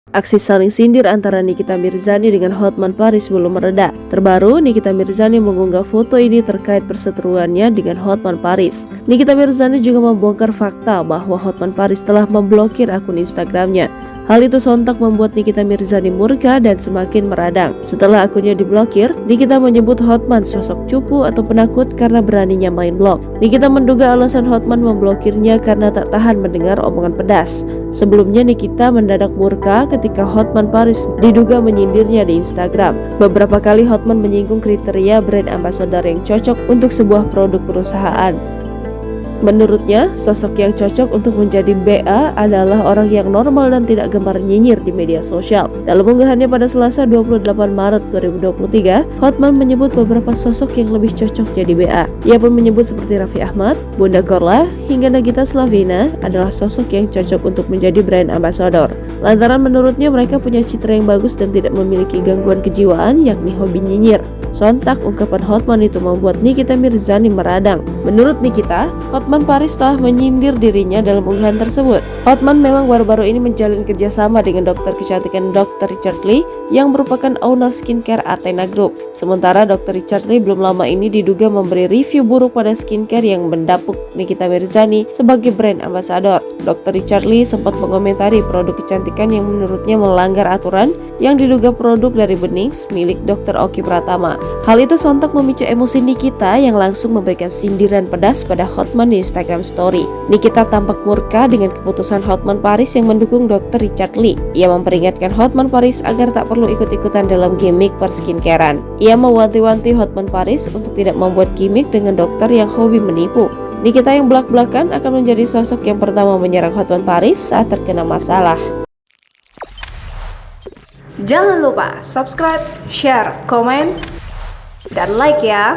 Aksi saling sindir antara Nikita Mirzani dengan Hotman Paris belum mereda. Terbaru, Nikita Mirzani mengunggah foto ini terkait perseteruannya dengan Hotman Paris. Nikita Mirzani juga membongkar fakta bahwa Hotman Paris telah memblokir akun Instagramnya. Hal itu sontak membuat Nikita Mirzani murka dan semakin meradang. Setelah akunnya diblokir, Nikita menyebut Hotman sosok cupu atau penakut karena beraninya main blog. Nikita menduga alasan Hotman memblokirnya karena tak tahan mendengar omongan pedas. Sebelumnya Nikita mendadak murka ketika Hotman Paris diduga menyindirnya di Instagram. Beberapa kali Hotman menyinggung kriteria brand ambassador yang cocok untuk sebuah produk perusahaan. Menurutnya, sosok yang cocok untuk menjadi BA adalah orang yang normal dan tidak gemar nyinyir di media sosial. Dalam unggahannya pada Selasa 28 Maret 2023, Hotman menyebut beberapa sosok yang lebih cocok jadi BA. Ia pun menyebut seperti Raffi Ahmad, Bunda Korla, hingga Nagita Slavina adalah sosok yang cocok untuk menjadi brand ambassador. Lantaran menurutnya mereka punya citra yang bagus dan tidak memiliki gangguan kejiwaan, yakni hobi nyinyir. Sontak ungkapan Hotman itu membuat Nikita Mirzani meradang. Menurut Nikita, Hotman Paris telah menyindir dirinya dalam unggahan tersebut. Hotman memang baru-baru ini menjalin kerjasama dengan dokter kecantikan Dr. Richard Lee yang merupakan owner skincare Athena Group. Sementara Dr. Richard Lee belum lama ini diduga memberi review buruk pada skincare yang mendapuk Nikita Mirzani sebagai brand ambassador. Dr. Richard Lee sempat mengomentari produk kecantikan yang menurutnya melanggar aturan yang diduga produk dari Benings milik Dr. Oki Pratama. Hal itu sontak memicu emosi Nikita yang langsung memberikan sindiran pedas pada Hotman di Instagram Story. Nikita tampak murka dengan keputusan Hotman Paris yang mendukung Dr. Richard Lee. Ia memperingatkan Hotman Paris agar tak perlu ikut-ikutan dalam gimmick perskincarean. Ia mewanti-wanti Hotman Paris untuk tidak membuat gimmick dengan dokter yang hobi menipu. Nikita yang belak-belakan akan menjadi sosok yang pertama menyerang Hotman Paris saat terkena masalah. Jangan lupa subscribe, share, komen, dan like ya.